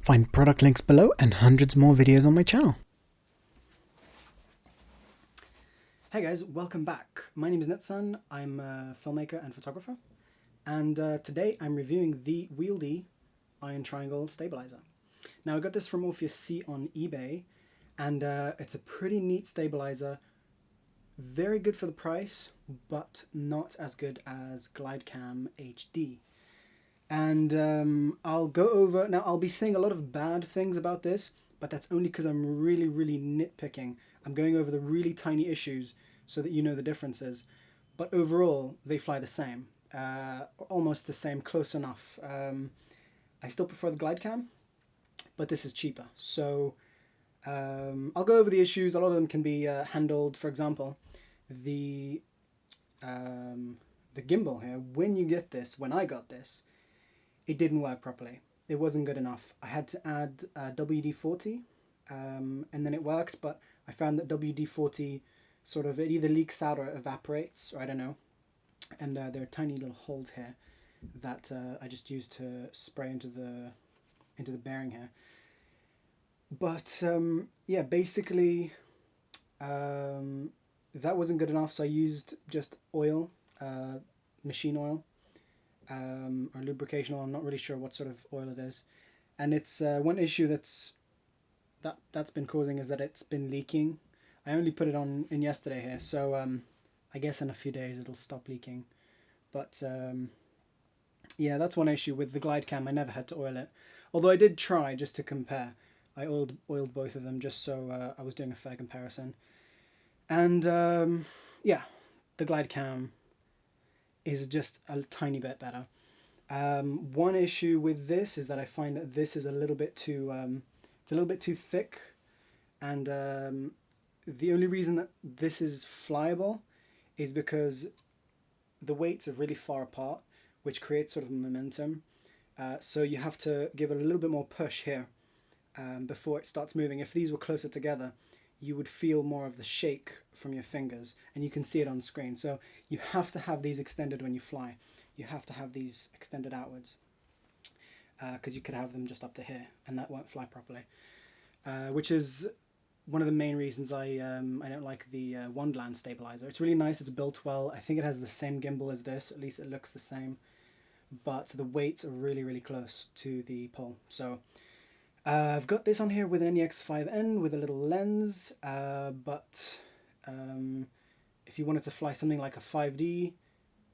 Find product links below and hundreds more videos on my channel. Hey guys, welcome back. My name is Netsun. I'm a filmmaker and photographer, and today I'm reviewing the Wieldy iron triangle stabilizer. Now I got this from Orpheus C on eBay, and it's a pretty neat stabilizer. Very good for the price, but not as good as Glidecam HD. And I'll go over, now I'll be saying a lot of bad things about this, but that's only because I'm really nitpicking. I'm going over the really tiny issues so that you know the differences. But overall, they fly the same. Almost the same, close enough. I still prefer the Glidecam, but this is cheaper. So I'll go over the issues. A lot of them can be handled. For example, the gimbal here, when I got this, it didn't work properly. It wasn't good enough. I had to add WD-40 and then it worked, but I found that WD-40 it either leaks out or evaporates, or I don't know. And there are tiny little holes here that I just used to spray into the bearing here. But yeah, basically that wasn't good enough, so I used just oil, machine oil, or lubrication oil. I'm not really sure what sort of oil it is. And it's one issue that's been causing is that it's been leaking. I only put it on in yesterday here, so I guess in a few days it'll stop leaking. But yeah, that's one issue with the Glidecam. I never had to oil it, although I did try just to compare. I oiled both of them just so I was doing a fair comparison. And yeah, the Glidecam is just a tiny bit better. One issue with this is that I find that this is a little bit too it's a little bit too thick, and the only reason that this is flyable is because the weights are really far apart, which creates sort of momentum. So you have to give it a little bit more push here before it starts moving. If these were closer together, you would feel more of the shake from your fingers, and you can see it on screen. So you have to have these extended when you fly. You have to have these extended outwards, because you could have them just up to here, and that won't fly properly. Which is one of the main reasons I don't like the Wonderland stabilizer. It's really nice. It's built well. I think it has the same gimbal as this. At least it looks the same. But the weights are really close to the pole. So I've got this on here with an K500 with a little lens, but if you wanted to fly something like a 5D,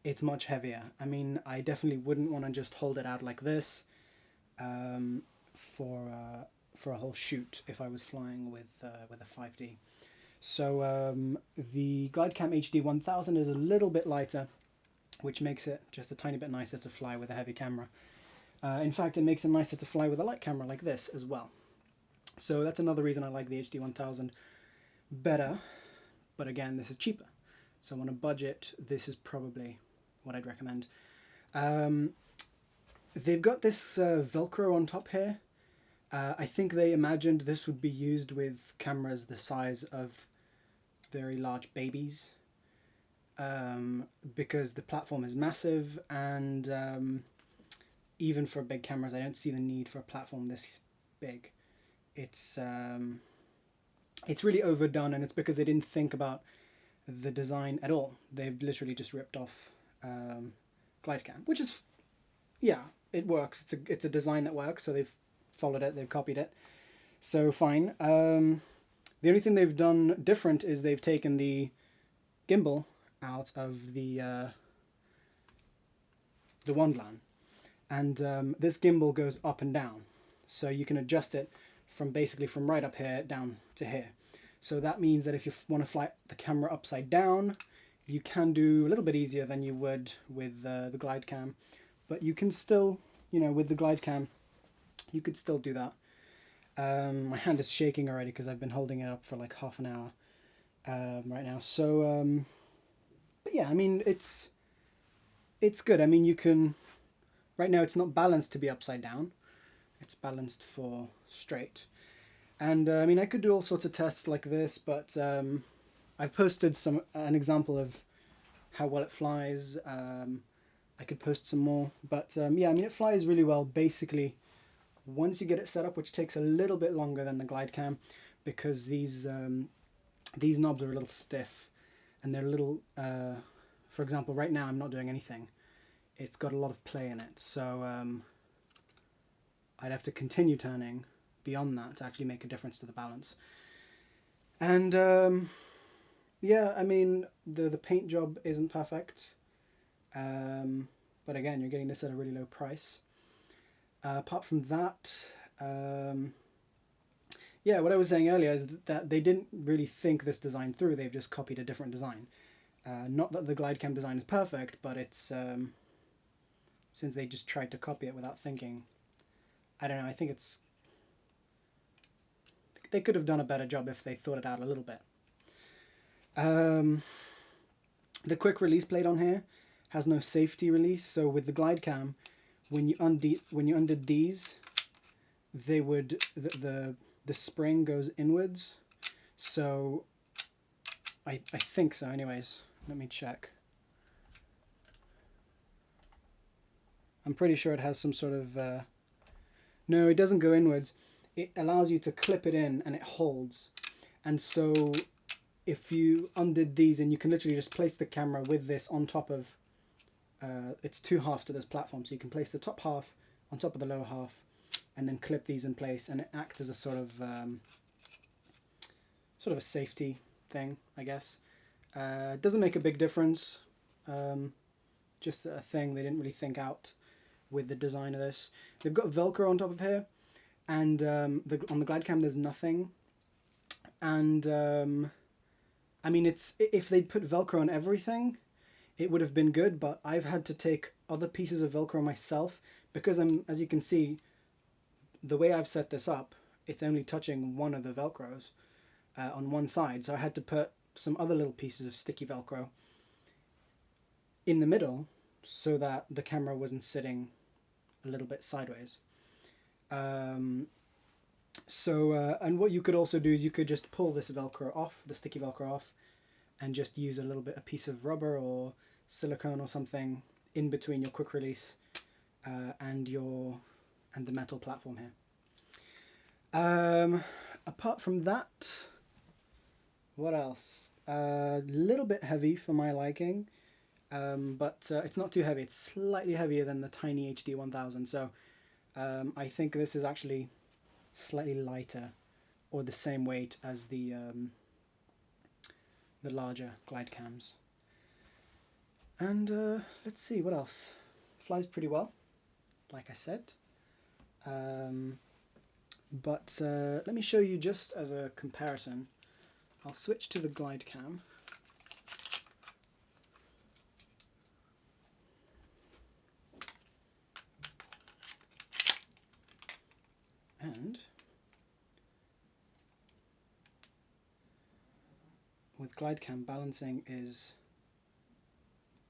it's much heavier. I mean, I definitely wouldn't want to just hold it out like this for a whole shoot if I was flying with a 5D. So the Glidecam HD 1000 is a little bit lighter, which makes it just a tiny bit nicer to fly with a heavy camera. In fact, it makes it nicer to fly with a light camera like this as well. So that's another reason I like the HD 1000 better, but again, this is cheaper. So on a budget, this is probably what I'd recommend. They've got this Velcro on top here. I think they imagined this would be used with cameras the size of very large babies, because the platform is massive, and even for big cameras, I don't see the need for a platform this big. It's really overdone, and it's because they didn't think about the design at all. They've literally just ripped off Glidecam, which is, yeah, it works. It's a design that works, so they've followed it, they've copied it, so fine. The only thing they've done different is they've taken the gimbal out of the Wonderland, and this gimbal goes up and down, so you can adjust it from basically from right up here down to here. So that means that if you want to fly the camera upside down, you can do a little bit easier than you would with the Glidecam, but you can still, with the Glidecam, you could still do that. My hand is shaking already because I've been holding it up for like half an hour right now. So, but yeah, I mean, it's good. I mean, you can, right now it's not balanced to be upside down. It's balanced for straight. And I mean, I could do all sorts of tests like this, but I've posted an example of how well it flies. I could post some more, but yeah, I mean, it flies really well. Basically, once you get it set up, which takes a little bit longer than the Glidecam, because these knobs are a little stiff, and they're a little, for example, right now I'm not doing anything. It's got a lot of play in it, so I'd have to continue turning beyond that to actually make a difference to the balance. And yeah, I mean, the paint job isn't perfect, but again, you're getting this at a really low price. Apart from that, yeah, what I was saying earlier is that they didn't really think this design through. They've just copied a different design. Not that the Glidecam design is perfect, but it's since they just tried to copy it without thinking. I don't know. I think they could have done a better job if they thought it out a little bit. The quick release plate on here has no safety release, so with the Glidecam, when you undid these, they would the spring goes inwards. So I think so. Anyways, let me check. I'm pretty sure it has some sort of no, it doesn't go inwards. It allows you to clip it in and it holds. And so if you undid these, and you can literally just place the camera with this on top of it's two halves to this platform, so you can place the top half on top of the lower half and then clip these in place, and it acts as a sort of a safety thing, I guess. It doesn't make a big difference, just a thing they didn't really think out with the design of this. They've got Velcro on top of here, and on the Glidecam there's nothing. And I mean, if they'd put Velcro on everything, it would have been good, but I've had to take other pieces of Velcro myself, because as you can see, the way I've set this up, it's only touching one of the Velcros on one side, so I had to put some other little pieces of sticky Velcro in the middle so that the camera wasn't sitting a little bit sideways. And what you could also do is you could just pull this Velcro off, the sticky Velcro off, and just use a piece of rubber or silicone or something in between your quick release and the metal platform here. Apart from that, what else? A little bit heavy for my liking, but it's not too heavy. It's slightly heavier than the tiny HD 1000, so I think this is actually slightly lighter, or the same weight as the larger Glidecams. And let's see, what else? Flies pretty well, like I said. But let me show you just as a comparison. I'll switch to the Glidecam. And with Glidecam, balancing is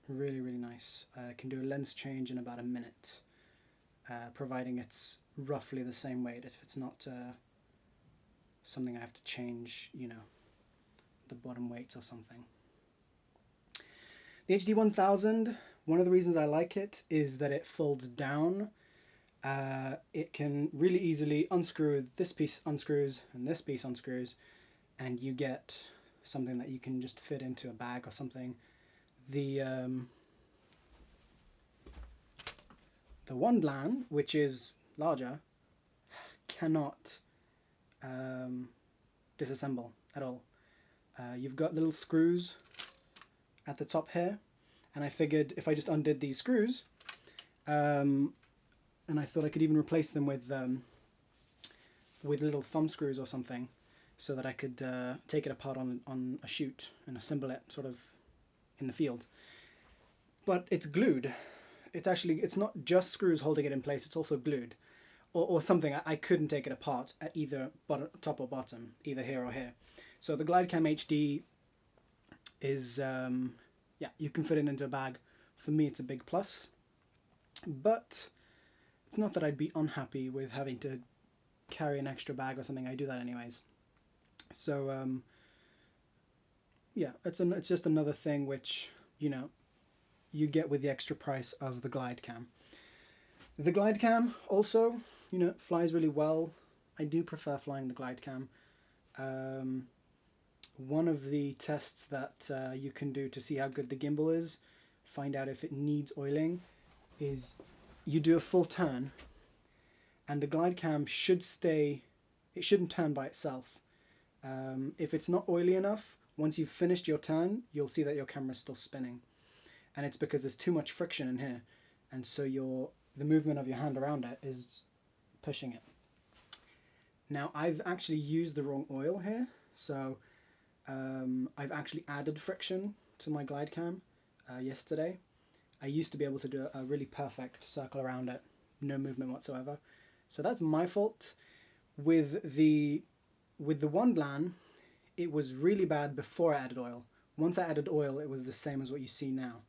really, really nice. I can do a lens change in about a minute, providing it's roughly the same weight. If it's not something I have to change, you know, the bottom weights or something. The HD 1000, one of the reasons I like it is that it folds down. It can really easily unscrew, this piece unscrews and this piece unscrews, and you get something that you can just fit into a bag or something. The Wandland, which is larger, cannot disassemble at all. You've got little screws at the top here, and I figured if I just undid these screws, and I thought I could even replace them with little thumb screws or something, so that I could take it apart on a chute and assemble it sort of in the field. But it's glued. It's not just screws holding it in place, it's also glued. Or something. I couldn't take it apart at either top or bottom, either here or here. So the Glidecam HD is, yeah, you can fit it into a bag. For me, it's a big plus. But it's not that I'd be unhappy with having to carry an extra bag or something. I do that anyways. So, yeah, it's just another thing which, you know, you get with the extra price of the Glidecam. The Glidecam also, you know, flies really well. I do prefer flying the Glidecam. One of the tests that you can do to see how good the gimbal is, find out if it needs oiling, is you do a full turn, and the Glidecam should stay, it shouldn't turn by itself. If it's not oily enough, once you've finished your turn, you'll see that your camera's still spinning. And it's because there's too much friction in here, and so the movement of your hand around it is pushing it. Now I've actually used the wrong oil here, so I've actually added friction to my Glidecam yesterday. I used to be able to do a really perfect circle around it, no movement whatsoever. So that's my fault. With the Wandlan, it was really bad before I added oil. Once I added oil, it was the same as what you see now.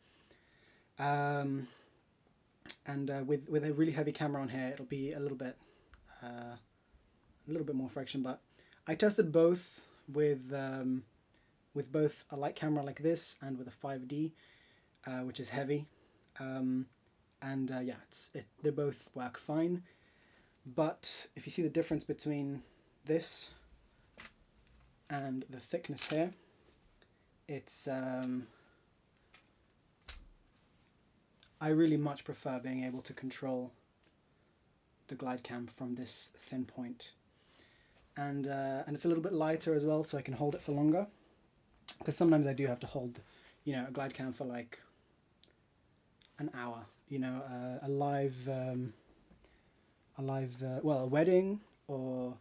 With a really heavy camera on here, it'll be a little bit more friction. But I tested both with both a light camera like this and with a 5D, which is heavy, yeah, they both work fine. But if you see the difference between this and the thickness here, it's I really much prefer being able to control the Glidecam from this thin point. And it's a little bit lighter as well, so I can hold it for longer. Because sometimes I do have to hold, you know, a Glidecam for like an hour. You know, a wedding or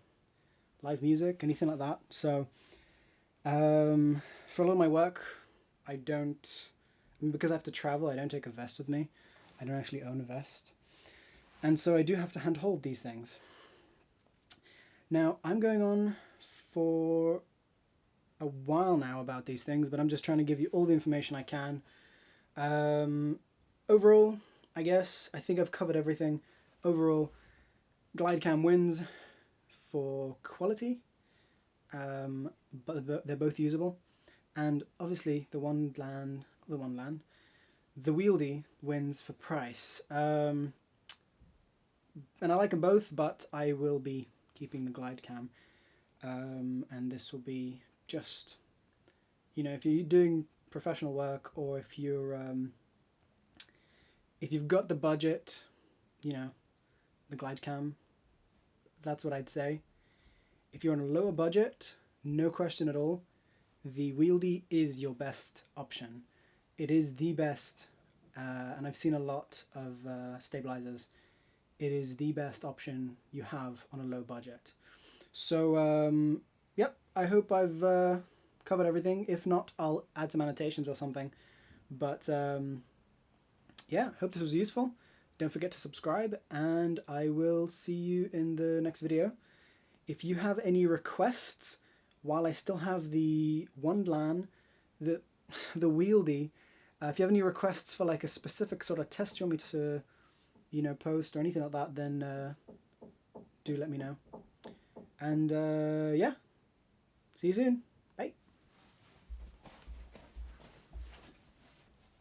live music, anything like that. So for a lot of my work, because I have to travel, I don't take a vest with me. I don't actually own a vest. And so I do have to hand hold these things. Now, I'm going on for a while now about these things, but I'm just trying to give you all the information I can. Overall, I think I've covered everything. Overall, Glidecam wins for quality, but they're both usable. And obviously, the Wieldy wins for price. And I like them both, but I will be keeping the Glidecam. And this will be just, you know, if you're doing professional work, or if you've got the budget, you know, the Glidecam, that's what I'd say. If you're on a lower budget, no question at all, the Wieldy is your best option. It is the best, and I've seen a lot of stabilizers. It is the best option you have on a low budget. So, yep, I hope I've covered everything. If not, I'll add some annotations or something. But, yeah, hope this was useful. Don't forget to subscribe, and I will see you in the next video. If you have any requests, while I still have the Wandlan, the Wieldy, if you have any requests for like a specific sort of test you want me to, you know, post or anything like that, then do let me know. And yeah, see you soon.